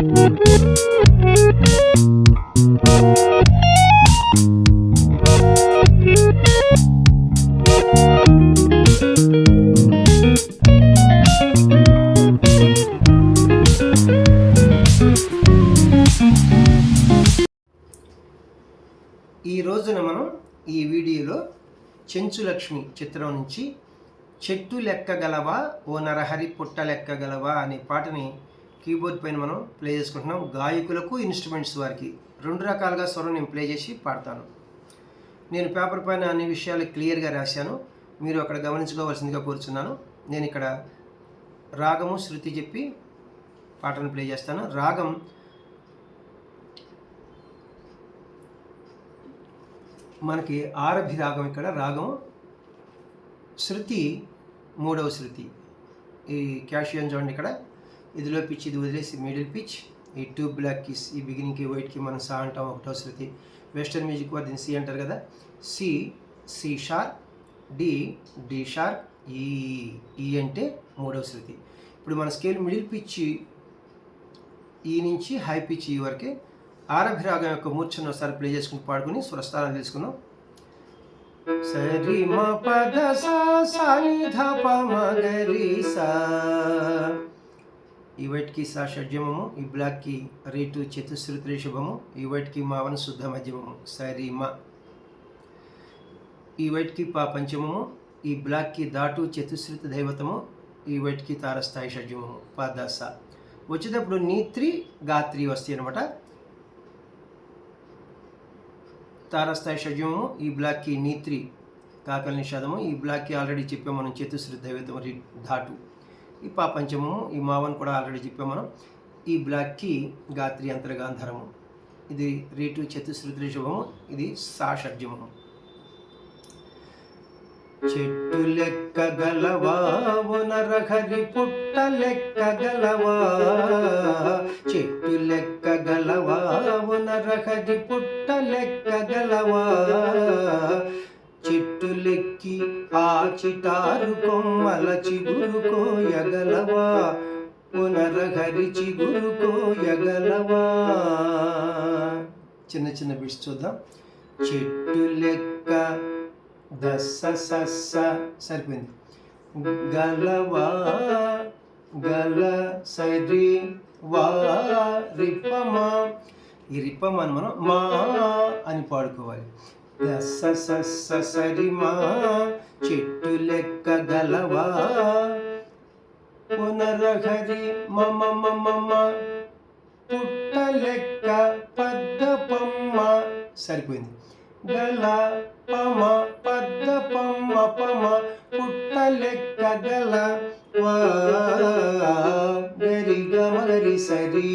ఈ రోజున మనం ఈ వీడియోలో చెంచు లక్ష్మి చిత్రం నుంచి చెట్టు లెక్కగలవా ఓ నరహరి పుట్ట లెక్కగలవా అనే పాటని కీబోర్డ్ పైన మనం ప్లే చేసుకుంటున్నాం. గాయకులకు ఇన్స్ట్రుమెంట్స్ వారికి రెండు రకాలుగా స్వరం నేను ప్లే చేసి పాడతాను. నేను పేపర్ పైన అన్ని విషయాలు క్లియర్గా రాశాను, మీరు అక్కడ గమనించుకోవాల్సిందిగా కోరుచున్నాను. నేను ఇక్కడ రాగము శృతి చెప్పి పాటను ప్లే చేస్తాను. రాగం మనకి ఆరభి రాగం, ఇక్కడ రాగం శృతి మూడవ శృతి. ఈ క్యాషియన్ చూడండి, ఇక్కడ ఇదిలో పిచ్ ఇది వదిలేసి మిడిల్ పిచ్, ఈ టూ బ్లాక్ కీస్ ఈ బిగినింగ్కి వైట్కి మనం సా అంటాం ఒకటో శృతి. వెస్టర్న్ మ్యూజిక్ వారు దీన్ని సి అంటారు కదా. C, C sharp, D, D sharp, E, E అంటే మూడవ శృతి. ఇప్పుడు మన స్కేల్ మిడిల్ పిచ్ ఈ నుంచి హై పిచ్ ఈ వరకే. ఆరభి రాగం యొక్క మూర్ఛను ఒకసారి ప్లే చేసుకుని పాడుకుని స్వరస్థానాలు తెలుసుకున్నాం. సరి మ పద సా సా ని ధ ప మ గ రి సా, ఈ వైట్కి సా షడ్జమము, ఈ బ్లాక్కి రేటు చతుశ్రుతి రిషభము, ఈ వైట్కి మావన శుద్ధ మధ్యమము సరి మ, ఈ వైట్కి పా పంచమము, ఈ బ్లాక్కి దాటు చతుశ్రుతి దైవతము, ఈ వైట్కి తారస్థాయి షడ్జమము పద సా. వచ్చేటప్పుడు నీత్రి గాత్రి వస్తాయి అనమాట. తారస్థాయి షడ్జమము, ఈ బ్లాక్కి నీత్రి కాకల నిషాదము, ఈ బ్లాక్కి ఆల్రెడీ చెప్పాం మనం చతుశ్రుతి దైవతం ధాటు, ఈ పాపంచమము, ఈ మావన్ కూడా ఆల్రెడీ చెప్పాం మనం. ఈ బ్లాక్కి గాత్రి అంతర్గాంధరము, ఇది రేటు చతుశ్రుతి రిషభము, ఇది సా షడ్జమము. చెట్టు లెక్కగలవా ఓ నరహరి పుట్ట లెక్కగలవా, చెట్టు లెక్కగలవా ఓ నరహరి పుట్ట లెక్కగలవా, చెట్టు లెక్కి ఆ చిటారు కొమ్మల చిగురు కోయగలవా, ఓ నరహరి చిగురు కోయగలవా. చిన్న చిన్న బిట్స్ చూద్దాం. చెట్టు లెక్క దస్స సస్స సరిపోయింది. గలవా గల సరి వా రిప్పమా, ఈ రిప్పమాని మనం మా అని పాడుకోవాలి. దస్స సస్స సరి మా, చెట్టు లెక్క గలవా పునరహరి మమ మమ, పుట్ట లెక్క పద్దపమ్మ సరిపోయింది. గల పమ పద్ద పమ్మ పమ, పుట్ట లెక్క గల వా గరి గమ గరి సరి.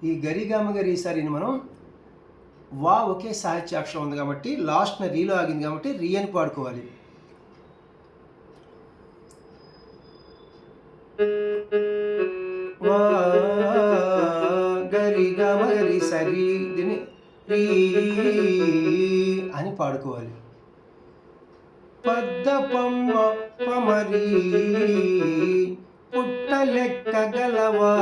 ఈ గరి గమ గరి సరిని మనం వా ఒకే సాహిత్యాక్షరం ఉంది కాబట్టి లాస్ట్న రీలో ఆగింది కాబట్టి రీ అని పాడుకోవాలి. వా గరి గమ గరి సరి, దీన్ని రీ అని పాడుకోవాలి. పద్ద పమ్మ పమరి, పుట్ట లెక్క గలవా,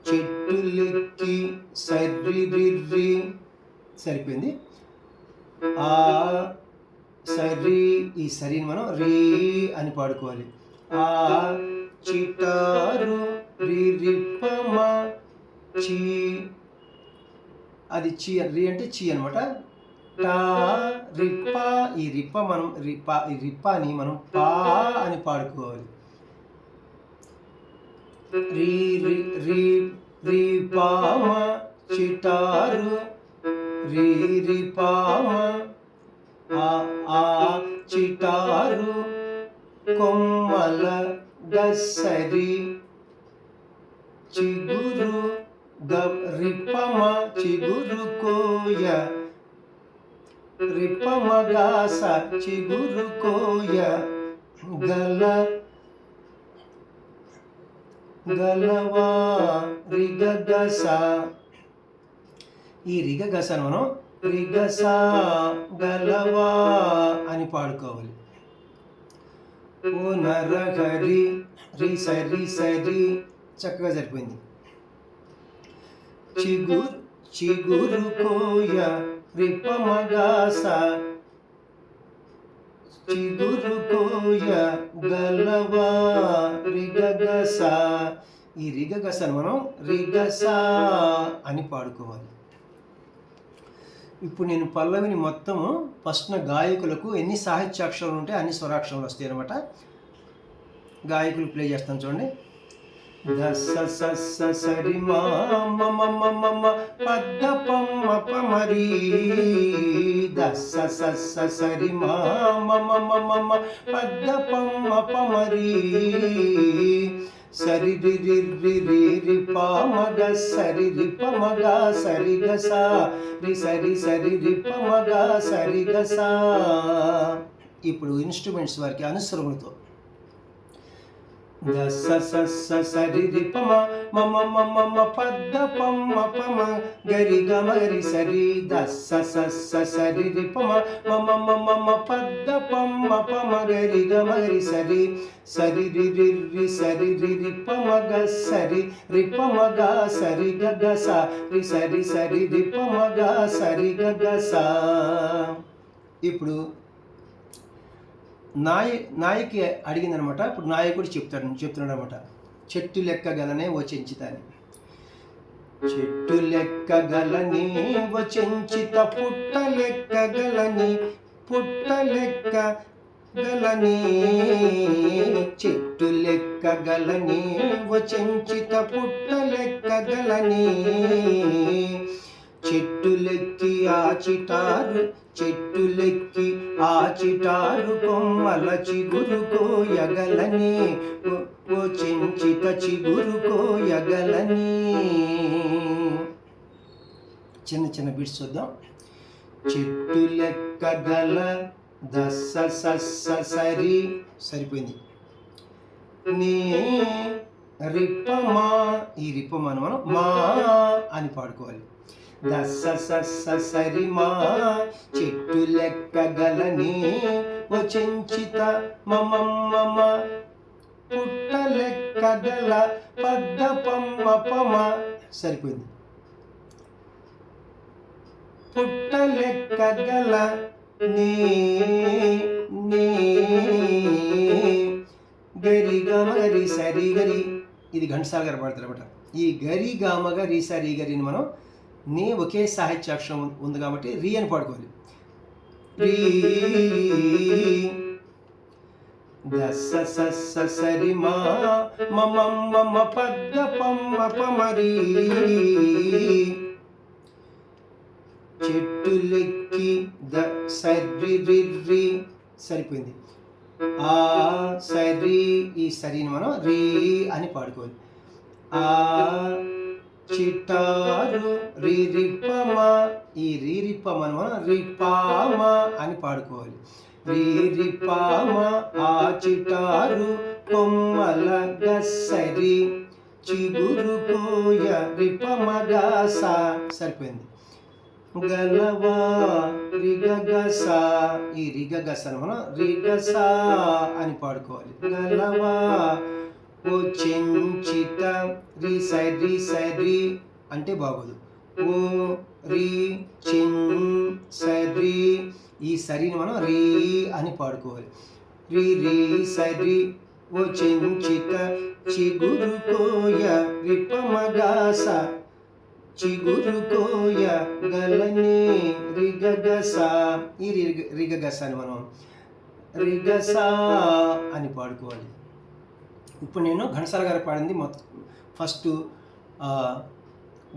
చెట్టు లెక్కి సర్రి బిర్రి సరిపోయింది. ఆ సరి, ఈ సరిని మనం రీ అని పాడుకోవాలి. ఆ చిటారు రి రిప్పమ చీ, అది చీ, రి అంటే చీ అనమాట. టా రిప్ప, ఈ రిప్ప మనం రిప్ప, ఈ రిప్పని మనం పా అని పాడుకోవాలి. రీ రి రి రి పామ చిటారు రి రి పామ, ఆ చిటారు కొమ్మల గసరి చిగురు రిప్పమ చిగురు కోయ, రిప్పమ గాస చిగురు కోయ గల గలవా రిగగస. ఈ రిగగసను మనం రిగస గలవా అని పాడుకోవాలి. ఓ నరహరి రి సరి సరి చక్కగా సరిపోయింది. చిగురు చిగురు కోయ రిపమగాస చిగురు కోయ గలవా రిగగస. ఈ రిగగసను మనం రిగస అని పాడుకోవాలి. ఇప్పుడు నేను పల్లవిని మొత్తము ఫస్ట్న గాయకులకు ఎన్ని సాహిత్యాక్షరాలు ఉంటే అన్ని స్వరాక్షరాలు వస్తాయి అనమాట. గాయకులు ప్లే చేస్తాను చూడండి. దస సస్స సరి మా మమ మమ పద్ద పమ్మ పమరి. దస సస్స సరి మా మమ మమ పద్ద పమ్మ పమరి. సరి రి రి రి రి రి ప మగ సరి రి ప మగ సరి గ సా రి సరి సరి రి ప మగ సరి గ సా. ఇప్పుడు ఇన్స్ట్రుమెంట్స్ వారికి అనుసరములతో దస సస్స సరి రి ప మమ మమ పద్ద పమ్మ పమ గరి గ మరి సరి. దస సస్స సరి రి ప మమ మమ పద్ద పమ్మ పమ గరి గ మరి సరి. సరి రి రి రి సరి రి రి ప మగ సరి రి ప మగ సరి గ గ సా రి సరి సరి రి ప మగ సరి గ గ సా. ఇప్పుడు నాయకి అడిగిందనమాట. ఇప్పుడు నాయకుడు చెప్తున్నాడు అనమాట. చెట్టు లెక్క గలనే ఓ చెంచితాని. చెట్టు లెక్క గలని ఓ చెంచిత పుట్ట లెక్క గలని పుట్ట లెక్క గలని. చెట్టు లెక్క గలని ఓ చెంచిత పుట్ట లెక్క గలని. చెట్టులెక్కి ఆచిటారు చెట్టులెక్కి ఆచిటారు కొమ్మల చిగురు కోయగలని ఓ చెంచిత చిగురు కోయగలని. చిన్న చిన్న బిట్స్ చూద్దాం. చెట్టు లెక్క గల దస్స సస్స సరి సరిపోయింది. నీ రిప్పమా ఈ రిప్పమాను మనం మా అని పాడుకోవాలి. దస్స సస్స సరి మా చెట్టు లెక్క గలని ఓ చెంచిత మమమ్మమ పుట్ట లెక్క గల పద్ద పమ్మ పమ సరిపోయింది. పుట్ట లెక్క గల నీ నీ గరి గమరి సరి గరి. ఇది ఘంటసాల గారు పాడతారు అనమాట. ఈ గరి గామగ రి సరి గరిని మనం నీ ఒకే సాహిత్యాక్షరం ఉంది కాబట్టి రీ అని పాడుకోవాలి. రీ దస్స సస్స సరి మా మమ మమ పద్ద పమ్మ పమరి. చెట్టులెక్కి ద సరి రి రి సరిపోయింది. ఆ సరి ఈ సరిని మనం రీ అని పాడుకోవాలి. ఆ చిటారు రి రిప్పమ ఈ రి రిప్పమను మనం రిపామ అని పాడుకోవాలి. రి రిపామ ఆ చిటారు కొమ్మల గసరి చిగురు కోయ రిపమగాస సరిపోయింది. గలవా రిగగస ఈ రిగగసను మనం రిగస అని పాడుకోవాలి. గలవా ఓ చెంచిత రి సరి అంటే బాగోదు. ఓ రి సరి ఈ సరిని మనం రీ అని పాడుకోవాలి. రి రి సరి ఓ చెంచిత చిగురు కోయ రిపమగాస చిగురు కోయ గలని రిగగస ఈ రిగగస అని మనం రిగస అని పాడుకోవాలి. ఇప్పుడు నేను ఘంటసాల గారు పాడింది మొత్తం ఫస్ట్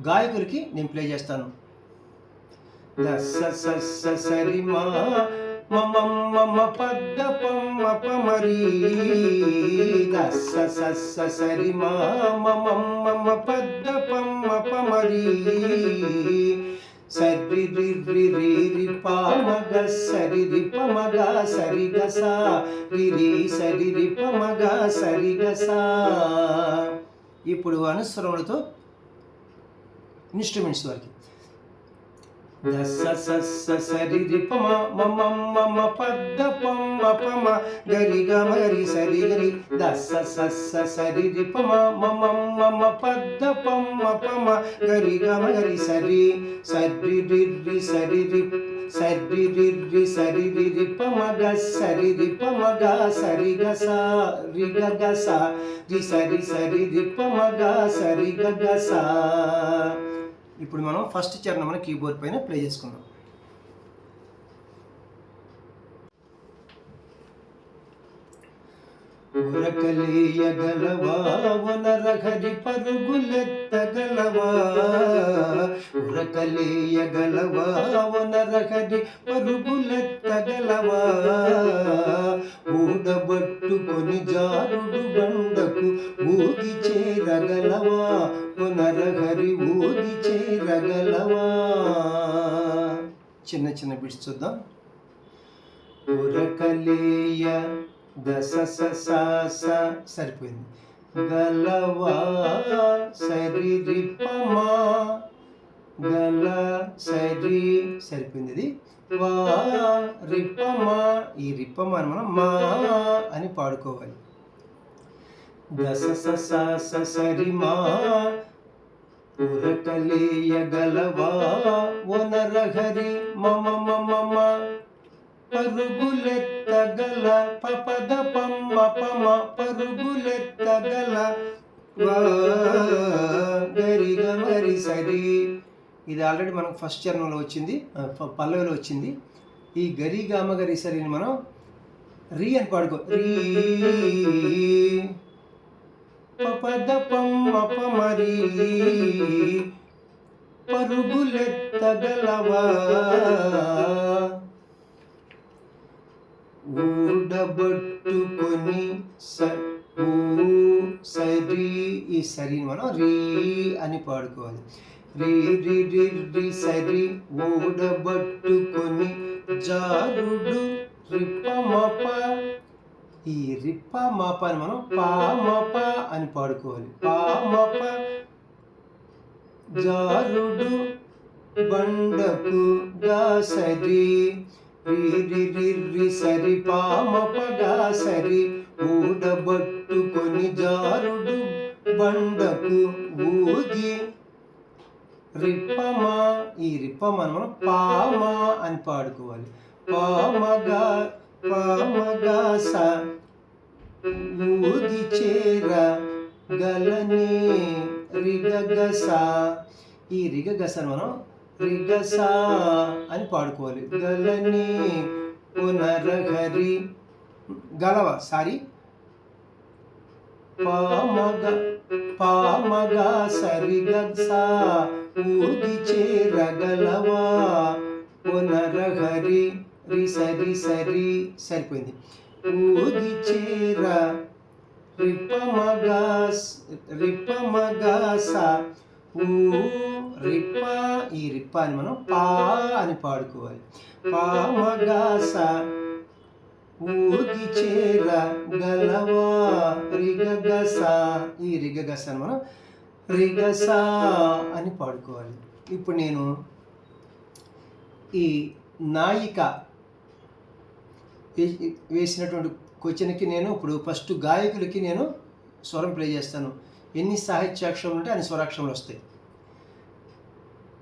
గాయకులకి నేను ప్లే చేస్తాను. దస్స సస్స సరి మా మమ మమ పద్ద పమ్మ పమరి. దస్స సస్స సరి మా మమ మమ పద్ద పమ్మ పమరి. సరి రి రి రి రి ప మగ సరి రి ప మగ సరి గ సా రి రి సరి రి ప మగ సరి గ సా. ఇప్పుడు అనుస్వరములతో ఇన్స్ట్రుమెంట్స్ వరకు దస సస్స సరి రి పమ మమ మమ పద్ద పమ్మ పమ గరి గమరి సరి గరి దస సస్స సరి రి పమ మమ మమ పద్ద పమ్మ పమ గరి గమరి సరి సరి రి రి సరి రి సరి రి రి సరి రి రి పమ గ సరి రి పమ గ సరి గ స రి గ గ స రి సరి సరి రి పమ గ సరి గ గ స. ఇప్పుడు మనం ఫస్ట్ చరణం మన కీబోర్డ్ పైన ప్లే చేసుకుందాం. ఉరకలేయగలవా వనరహరి పరుగులెత్తగలవా, ఉరకలేయగలవా వనరహరి పరుగులెత్తగలవా, ఊడబట్టుకొని జారుడు బండకు ఊగి చేరగలవా, వనరహరి ఊగి చేరగలవా. చిన్న చిన్న బిట్స్ చూద్దాం. ఉరకలేయ దస స స స సరిపోయింది. గలవా సరి రి పమ గల సరి సరిపోయింది. ఇది వా రిప్పమ, ఈ రిప్పమ అని మనం మా అని పాడుకోవాలి. దస స స స సరి మా ఉరకలేయగలవా వనరహరి మమ మమ మ పరుగులెత్తగల పపద పమ్మ పమ పరుగులెత్తగల గరి గమరి సరి. ఇది ఆల్రెడీ మనకు ఫస్ట్ చరణంలో వచ్చింది, పల్లవిలో వచ్చింది. ఈ గరి గమ గరి సరిని మనం రీ అని పాడుకో. రీ పపద పమ్మ పమరి పరుగులెత్తగలవా, ఊడబట్టుకొని సరి, ఈ సరిని మనం రీ అని పాడుకోవాలి. రీ రి రి రి సరి ఊడబట్టుకొని జారుడు రిప్పమప, ఈ రిప్ప మాప అని మనం పామప అని పాడుకోవాలి. పామప జారుడు బండకు గా సరి, రి రి రి రి సరి పామప గా సరి ఊడబట్టుకొని జారుడు బండకు ఊగి రిప్పమా, ఈ రిప్పమని మనం పామా అని పాడుకోవాలి. పామగా పామగా స ఊగి చేర గలని రిగగస, ఈ రిగగసను మనం రిగస అని పాడుకోవాలి. గలని పునరహరి గలవ సారీ పామగా సరిగస ఊగి చేరగలవా, పునరహరి రి సరి సరి సరిపోయింది. ఊగి చేర రిప్పమగాస ఊ రిప్ప, ఈ రిప్ప అని మనం పా అని పాడుకోవాలి. పామగాస ఊగి చేర గలవా రిగగస, ఈ రిగగస అని మనం రిగస అని పాడుకోవాలి. ఇప్పుడు నేను ఈ నాయిక వేసినటువంటి క్వశ్చన్కి నేను ఇప్పుడు ఫస్ట్ గాయకులకి నేను స్వరం ప్లే చేస్తాను. ఎన్ని సాహిత్యాక్షరాలు ఉంటే అన్ని స్వరాక్షరాలు వస్తాయి.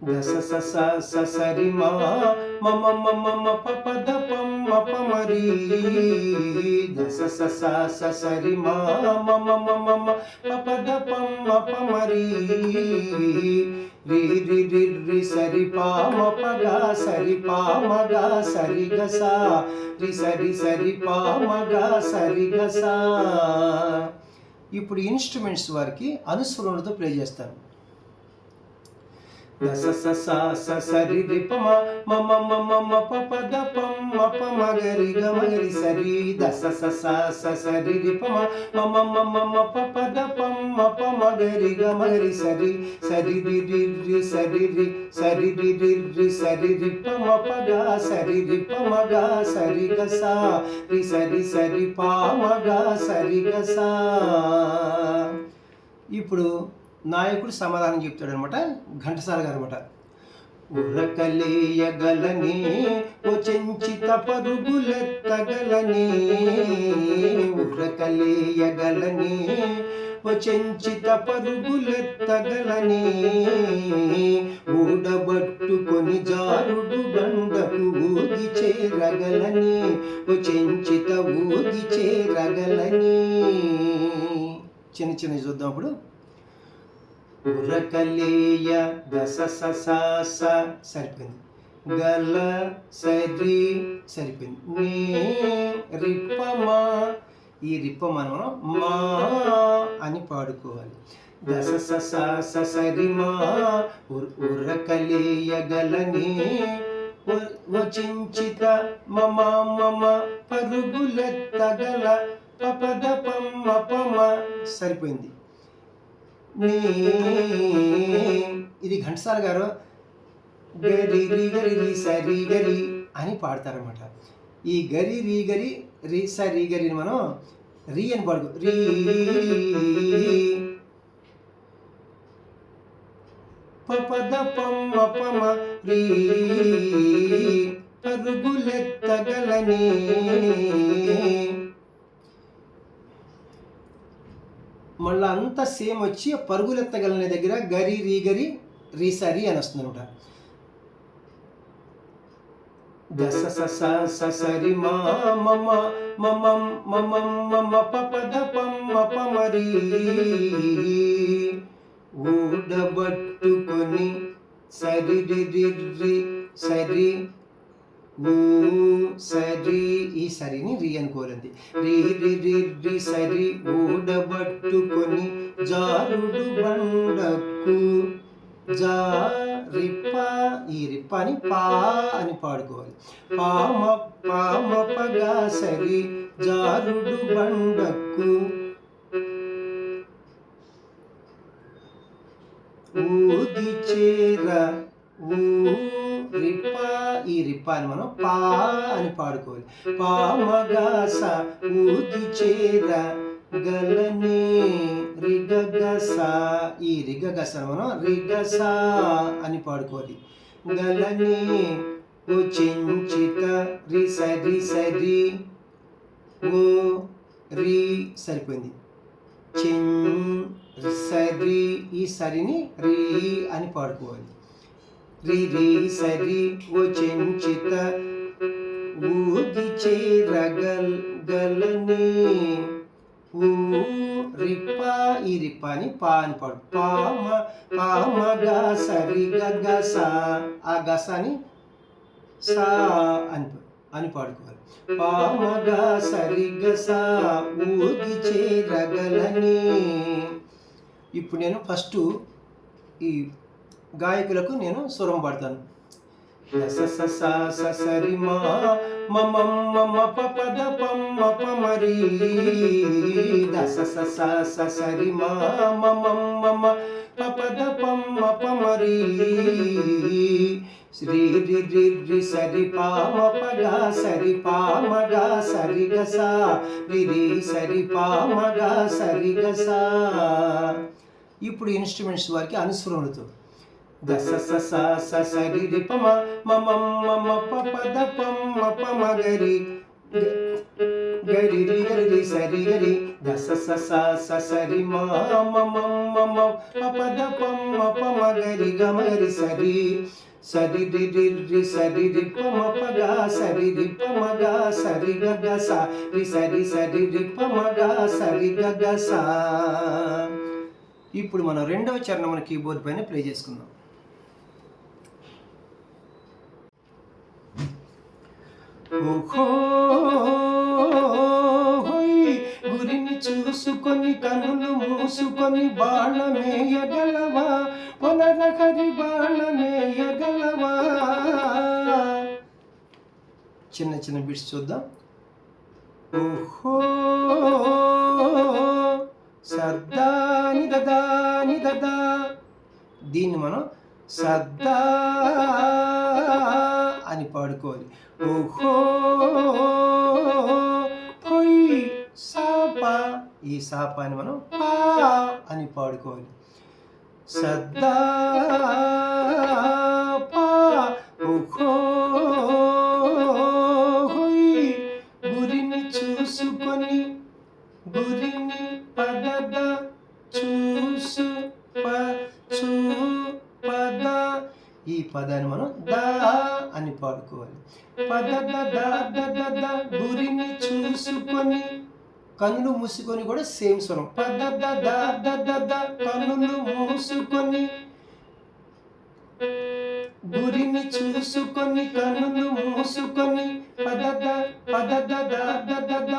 దస స స స సరి మా మమ మమ మ పపద పమ్మ పమరి, దస స స స సరి మా మమ మమ మ పపద పమ్మ పమరి, రి రి రి రి సరి పామ పగా సరి పామగా సరి గస రి సరి సరి పామగా సరి గస. ఇప్పుడు ఇన్స్ట్రుమెంట్స్ వారికి అనుస్వరణతో ప్లే చేస్తాను. దస స స స సరి రి పమ మమ మమ మ పపద పమ్మ పమగరి గమగరి సరి, దస స స స సరి రి పమ మమ మమ మ పపద పమ్మ పమగరి గమగరి సరి, సరి రి రి రి సరి రి సరి రి రి రి సరి రి పమ పగా సరి రి పమగా సరి గస రి సరి సరి పామగా సరి గస. ఇప్పుడు నాయకుడు సమాధానం చెప్తాడు అనమాట, ఘంటసాల గారు అనమాట. ఉరకలేయగలనే ఓ చెంచిత పరుగులెత్తగలనే, ఉరకలేయగలనే ఓ చెంచిత పరుగులెత్తగలనే, ఊడబట్టుకొని జారుడు బండకు ఊగి చేరగలనే, ఓ చెంచిత ఊగి చేరగలనే. చిన్న చిన్న చూద్దాం అప్పుడు. ఉరకలేయ దస స సరిపోయింది, గల సరి సరిపోయింది, నే రిప్పమా, ఈ రిప్పమా మనం మా అని పాడుకోవాలి. దస స సరిమా ఉరకలేయగలనే వచించిత మమ మమ పరుగులెత్తగల పపద పమ్మ పమ సరిపోయింది. ఇది ఘంటసాల గారు గరి రి గరి రి సరి గరి అని పాడతారన్నమాట. ఈ గరి రి గరి రి సరి గరిని మనం రి అని పాడుకో, రీ పపద పమ్మ పమ రీ పరుగులెత్తగలనే. మళ్ళీ అంతా సేమ్ వచ్చి పరుగులెత్తగలనే దగ్గర గరి రీ గరి రీ సరి అని వస్తుంది అనమాట. దస స సరి మా మమ మమ మమ మమ పపద పమ్మ పమరి, ఊడబట్టుకొని సరి రి రి సరి ఊ సరి, ఈ సరిని రి అనుకోలేదు, రి రి రి రి సరి ఊడబట్టుకొని జారుడు బండకు జా రిప్ప, ఈ రిప్పని పా అని పాడుకోవాలి. పామ పామ పగా సరి జారుడు బండకు ఊగి చేర ఊ రిప్ప, ఈ రిప్ప అని మనం పా అని పాడుకోవాలి. పామగాస ఊగి చేర గలనే రిగగస, ఈ రిగగస మనం రిగస అని పాడుకోవాలి. గలనే ఓ చెంచిత రి సరి సరి ఓ రి సరిపోయింది, సరి, ఈ సరిని రీ అని పాడుకోవాలి. రి రి సరి ఓ చెంచిత ఊగి చేరగల్ గలనే ఊ రిప్ప, ఈ రిప్ప అని పా అని పాడు. పామ పామ గా సరి గస, ఆ గసాని సా అని పాడుకోవాలి. పామగా సరిగస ఊగి చేరగలనే. ఇప్పుడు నేను ఫస్ట్ ఈ గాయకులకు నేను స్వరం పాడతాను. దస స సరి మా మమ మమ పపద పమ్మ పమరి, దస స సరి మా మమ మమ పపద పమ్మ పమరి, శ్రీ రి రి రి సరి పామ పగా సరి పామగా సరి గస, రి రి సరి పామగా సరి గస. ఇప్పుడు ఇన్స్ట్రుమెంట్స్ వారికి అనుస్వరములతో దస స సరి రి పమ మమ మమ పపద పమ్మ పమ గరి గరి రి గరి రి సరి గరి, దస స సరి మా మమ మమ పపద పమ్మ పమ గరి గమ గరి సరి, సరి రి రి రి సరి రి పమ పగా సరి రి పమ గా సరి గస, రి సరి సరి రి పమ గా సరి గస. ఇప్పుడు మనం రెండవ చరణం మన కీబోర్డ్ పైన ప్లే చేసుకుందాం. ఓహో గురిని చూసుకొని కనులు మూసుకొని బాణమేయగలవా, పొనరహరి బాణమేయగలవా. చిన్న చిన్న బిట్స్ చూద్దాం. ఓహో సద్దా నిదదా, దీన్ని మనం సద్దా అని పాడుకోవాలి. ఓహో సాప, ఈ సాపాని మనం పా అని పాడుకోవాలి. సద్దా పా హోయ్ గురిని చూసుకొని గురిని పదద చూసు చూ పద ఈ పదాన్ని మనం దా అని పాడుకోవాలి. పదద ద గురిని చూసుకొని కన్నులు మూసుకొని కూడా సేమ్ స్వరం. పదద ద కన్నులు మూసుకొని గురిని చూసుకొని కన్నులు మూసుకొని పదద పదద పదద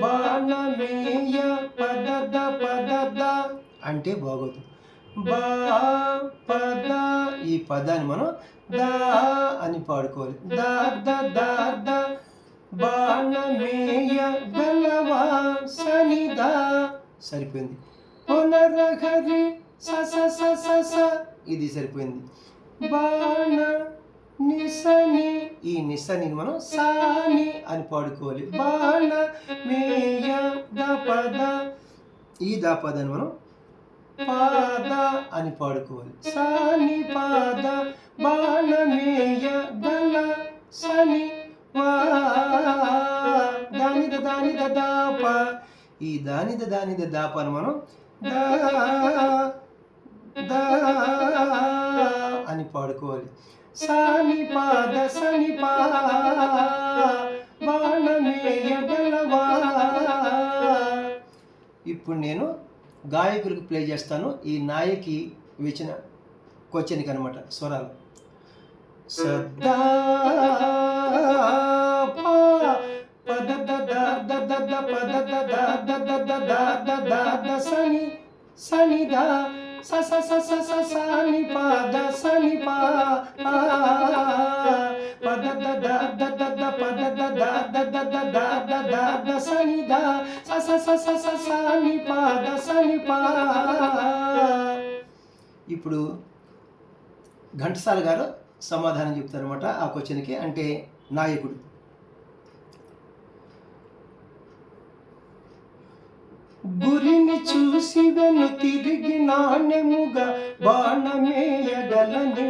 బాణమేయ పదద అంటే బాగోదు. బా పద ఈ పదాన్ని మనం దా అని పాడుకోవాలి. ద బాణమేయ గలవా సనిదా సరిపోయింది. పునరహరి స ఇది సరిపోయింది. బాణ నిసని ఈ నిసని మనం సాని అని పాడుకోవాలి. బాణ మేయ దపద ఈ దాపదాన్ని మనం పాద అని పాడుకోవాలి. సాని పాద బాణమేయ గల సని దానిద దాప ఈ దానిద దాప అని మనం దా అని పాడుకోవాలి. సాని పాద సని బాణమేయ గలవా. ఇప్పుడు నేను గాయకులకు ప్లే చేస్తాను. ఈ నాయకి వేచిన క్వశ్చన్కి అనమాట స్వరాలు. సద్దా పదద పదద సని సనిదా సని పాద సని పదద పదద సనిదా సని పాద సని ఇప్పుడు ఘంటసాల గారు సమాధానం చెప్తారనమాట ఆ క్వశ్చన్కి. అంటే నాయకుడు గురిని చూసి వెను తిరిగి నాణ్యముగా బాణమేయగలని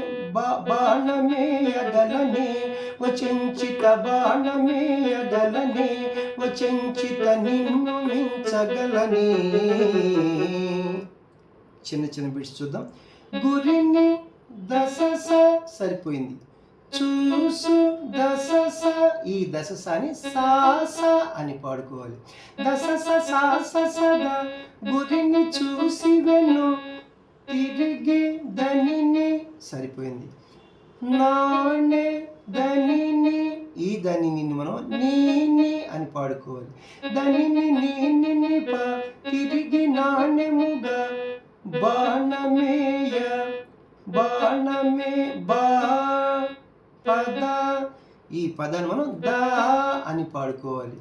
వచంచిత బాణమేయగలని వచంచిత నిన్ను మించగలని. చిన్న చిన్న బిట్స్ చూద్దాం. గురిని దశ సరిపోయింది. చూసు దశ ఈ దశ సాని సాస అని పాడుకోవాలి. దశ సద గురిని చూసి వెన్ను తిరిగి దనిని సరిపోయింది. నాణె దనిని ఈ దనిని మనం నీని అని పాడుకోవాలి. దనిని నీని తిరిగి నాణ్యముగా బాణమేయ పద ఈ పదాన్ని మనం దా అని పాడుకోవాలి.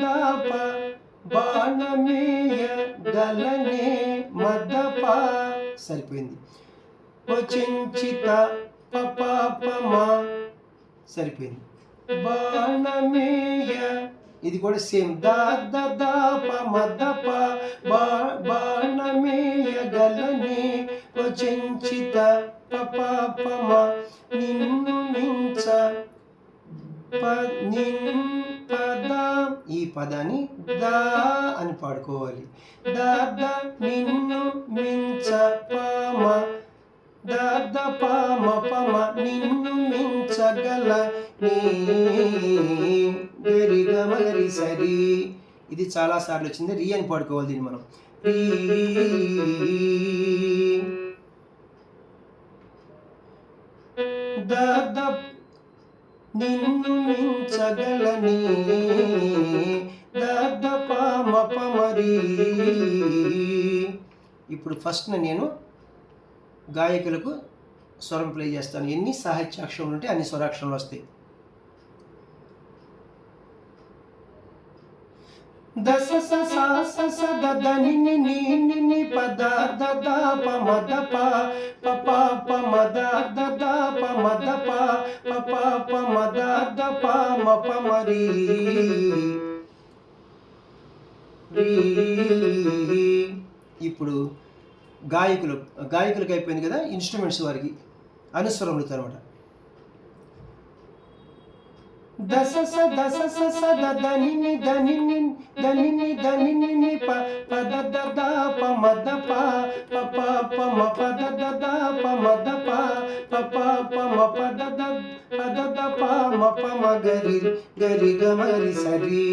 దాప బాణమేయ గలనే మదప సరిపోయింది. వచంచిత పపమ సరిపోయింది. బాణమేయ ఇది కూడా సేమ్. దాప మదప బాణమేయ గలనే వచంచిత పపమ నిన్ను మించ పద ఈ పదాన్ని దా అని పాడుకోవాలి. నిన్ను మించ పమ పమ నిన్ను మించగల గరి సరి ఇది చాలా సార్లు వచ్చింది. రీ అని పాడుకోవాలి దీన్ని మనం. నిన్ను మించగలని పమరి. ఇప్పుడు ఫస్ట్ నేను గాయకులకు స్వరం ప్లే చేస్తాను. ఎన్ని సాహిత్యాక్షరాలు ఉంటే అన్ని స్వరాక్షరాలు వస్తాయి. దశ దని పద మద ప మద మద ప మద మరి. ఇప్పుడు గాయకులకు అయిపోయింది కదా ఇన్స్ట్రుమెంట్స్ వారికి. అనుస్వరములతో అనమాట. దస స దస స స ద దని దని దని దని ప పద ద ద ప మద ప ప ప ప మ పద ద ద ప మద ప ప ప ప మ పద ద పద ద ప మ ప మ గరి గరి గ మరి సరి.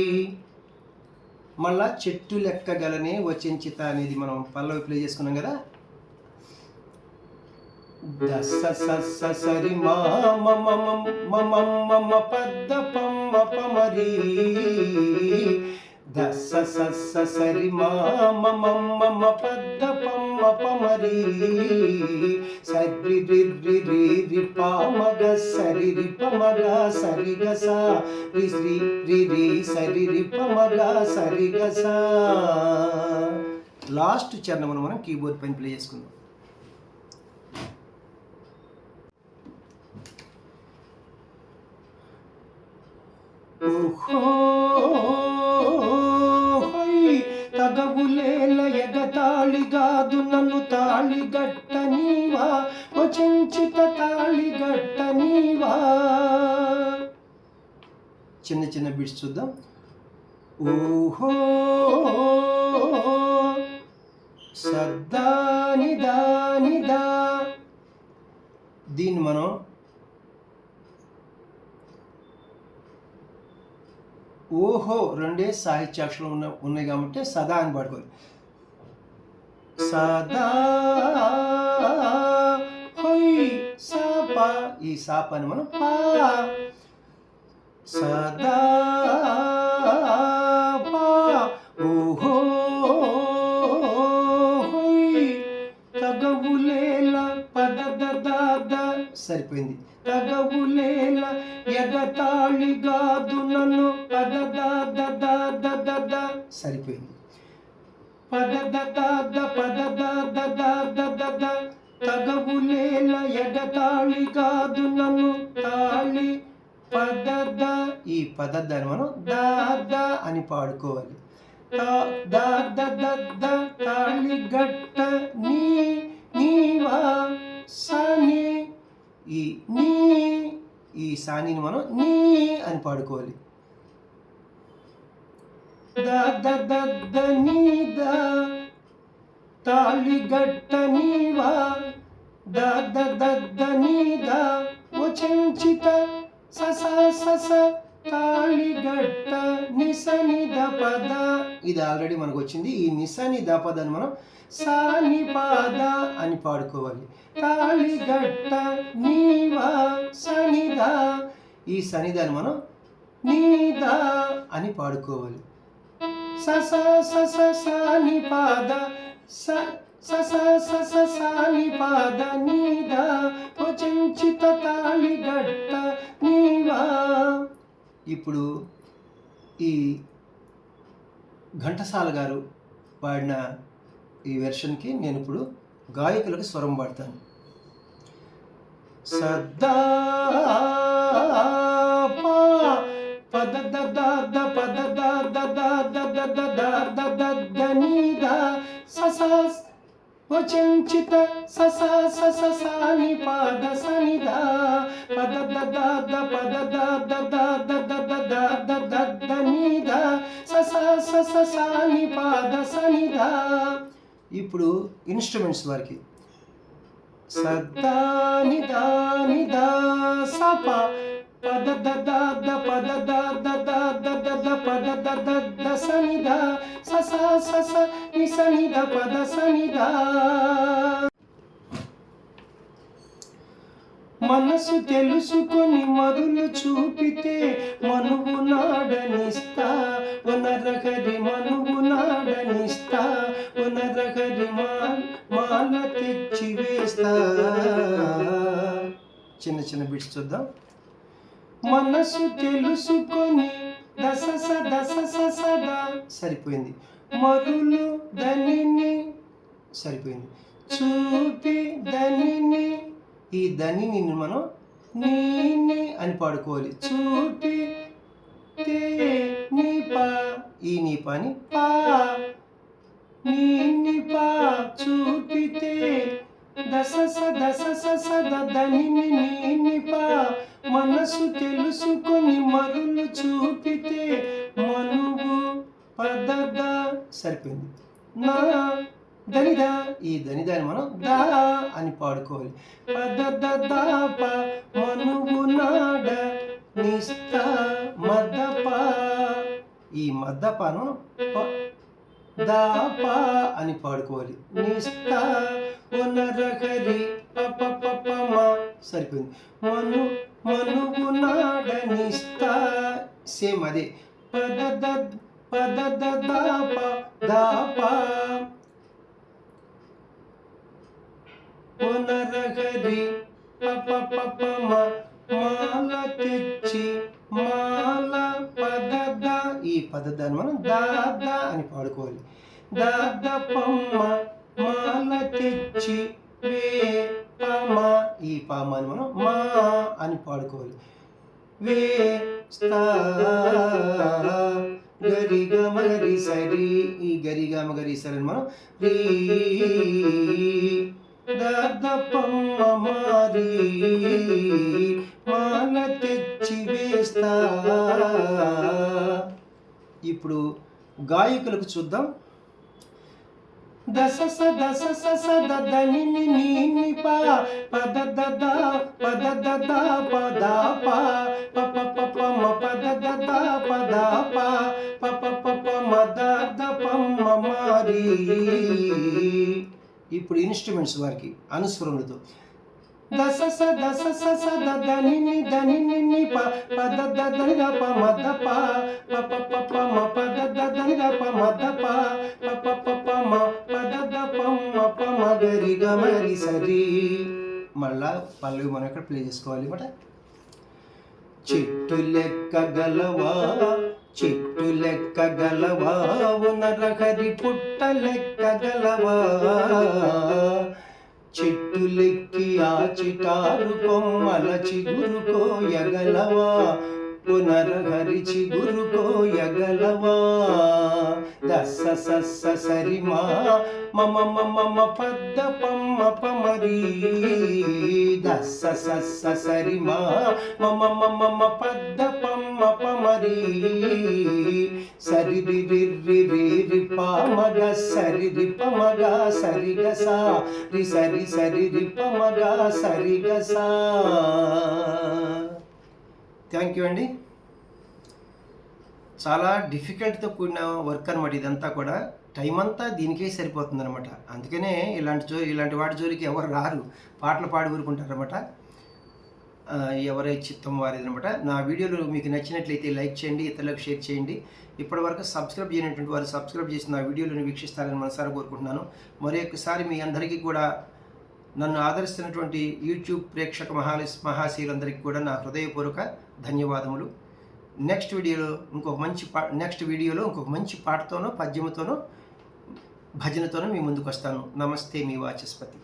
మళ్ళా చెట్టు లెక్కగలనే వచించిత అనేది మనం పల్లవి ప్లే చేసుకున్నాం కదా. దస స స సరి మా మ మ మ మ మ మ పద ప మ ప మరి. దస స స సరి మా మ మ మ మ పద ప మ ప మరి. సరి రి రి రి రి ప మ గ సరి రి ప మ గ సరి గ స రి రి రి రి సరి రి ప మ గ సరి గ స. లాస్ట్ చరణమును మనం కీబోర్డ్ పైన ప్లే చేసుకుందాం. తగవులేల ఎగతాళిగాదు నన్ను తాళిగట్ట నీవా వచించిత తాళిగట్ట నీవా. చిన్న చిన్న బిట్స్ చూద్దాం. ఓహో సద్దా నిదా నిదా. దీన్ని మనం ఓహో రెండే సాహిత్యాక్షరం ఉన్నాయి కాబట్టి సదా అని పాడుకోవాలి. సదా హొయ్ సాప, ఈ సాపని మనం పా. సదా పా ఓహో హొయ్ తగవులేల పద ద సరిపోయింది. తగవులేల ఎగతాళిగాదు నన్ను పద ద సరిపోయింది. పద ద పద ద తగవులేల ఎగతాళిగాదు నన్ను తాళి పద ద. ఈ పద దాన్ని మనం ద అని పాడుకోవాలి. తాళిగట్ట నీవా సని. ఈ నీ, ఈ సానిని మనం నీ అని పాడుకోవాలి. ద నీద తాళిగట్ట నీవా ద నీద వచించిత సస సస తాళిగట్ట నిసనిద పద. ఇది ఆల్రెడీ మనకు వచ్చింది. ఈ నిసనిద పదాన్ని మనం సాని పాద అని పాడుకోవాలి. తాళిగట్ట నీవా సనిద. ఈ సనిదాన్ని మనం నీదా అని పాడుకోవాలి. సస సస సాని పాద సస సస సాని పాద నీదా వచించిత తాళిగట్ట నీవా. ఇప్పుడు ఈ ఘంటసాల గారు పాడిన ఈ వెర్షన్కి నేను ఇప్పుడు గాయకులకు స్వరం పాడతాను. సద్దా పద ద పద ద నీదా సస వచించిత సస సస సాని పాద సనిదా పద ద పద ద నీదా సస సస సాని పాద సనిదా. ఇప్పుడు ఇన్స్ట్రుమెంట్స్ వారికి సద్దా నిదా నిదా సప పద ద పద ద పద ద సనిదా సస సస నిసనిద పద సనిదా. మనసు తెలుసుకొని మరులు చూపితే మనువు నాడనిస్తా వనరగరి మనువు నాడనిస్తా వనరగరి మాల తెచ్చి వేస్తా. చిన్న చిన్న బిట్స్ చూద్దాం. మనసు తెలుసుకొని దస సదా సరిపోయింది. మరులు దనిని సరిపోయింది. చూపి దనిని, ఈ దనిని మనం నీని అని పాడుకోవాలి. చూపి తే నీ పా, ఈ నీ పాని పా నీని పా చూపితే దస స దని ని పా మనసు తెలుసుకొని మరులు చూపితే మనువు పదద సరిపోయింది. నా దనిదా ఈ దనిదాన్ని మనం దా అని పాడుకోవాలి. పదద దాప మనువు నాడ నిస్తా మదప ఈ మద్దపాను దాపా అని పాడుకోవాలి. నిస్తా నరహరి పప సరిపోయింది. మనువు నాడ నిస్తా సేమ్ అదే పదద దాప దాపా పునరగరి పప మాల తెచ్చి మాల పదద ఈ పదదాన్ని మనం దాదా అని పాడుకోవాలి. దాద పమ్మ మాల తెచ్చి వే పమ ఈ పామాని మనం మా అని పాడుకోవాలి. వే గరిగమ గరి సరి ఈ గరిగమ గరి సరి మనం రీ దప్పమ్మ మారి మాల తెచ్చి వేస్తా. ఇప్పుడు గాయకులకు చూద్దాం. దస స దని ని పా పదద పదద పదప పప మ పదద పదప పప మదద పమ్మ మారి. ఇప్పుడు ఇన్స్ట్రుమెంట్స్ వారికి అనుస్వరములతో దస స దని ని ప పదద దని ప మదప పప మ పదద దని ప మదప పప మ పదద పమ్మ గరి గమరి సరి. మళ్ళా పల్లవి మనం ఇక్కడ ప్లే చేసుకోవాలి అన్నమాట. చెట్టు లెక్క గలవా చెట్టు లెక్క గలవా నరహరి పుట్ట లెక్క గలవా చెట్టులెక్కి ఆ చిటారు కొమ్మల చిగురు కోయగలవా పునరహరి చిగురు కోయగలవా. దస సరి మా మమ పద్ద పమ్మ పమరి దస సరి మా మమ పద్ద పమ్మ పమరి సరి రి పమగ సరి రి పమగ సరి గసా రి సరి రి పమగ సరి గసా. థ్యాంక్ యూ అండి. చాలా డిఫికల్ట్తో కూడిన వర్క్ అనమాట ఇదంతా కూడా. టైం అంతా దీనికే సరిపోతుంది అనమాట. అందుకనే ఇలాంటి వాటి జోలికి ఎవరు రారు, పాటలు పాడి ఊరుకుంటారనమాట. ఎవరై చిత్తం వారిది అనమాట. నా వీడియోలు మీకు నచ్చినట్లయితే లైక్ చేయండి, ఇతరులకు షేర్ చేయండి. ఇప్పటివరకు సబ్స్క్రైబ్ చేయనటువంటి వారు సబ్స్క్రైబ్ చేసి నా వీడియోలను వీక్షిస్తారని మనసారా కోరుకుంటున్నాను. మరొకసారి మీ అందరికీ కూడా నన్ను ఆదరిస్తున్నటువంటి యూట్యూబ్ ప్రేక్షక మహాశీలందరికీ కూడా నా హృదయపూర్వక ధన్యవాదములు. నెక్స్ట్ వీడియోలో ఇంకొక మంచి పాటతోనో పద్యముతోనో భజనతోనో మీ ముందుకు వస్తాను. నమస్తే, మీ వాచస్పతి.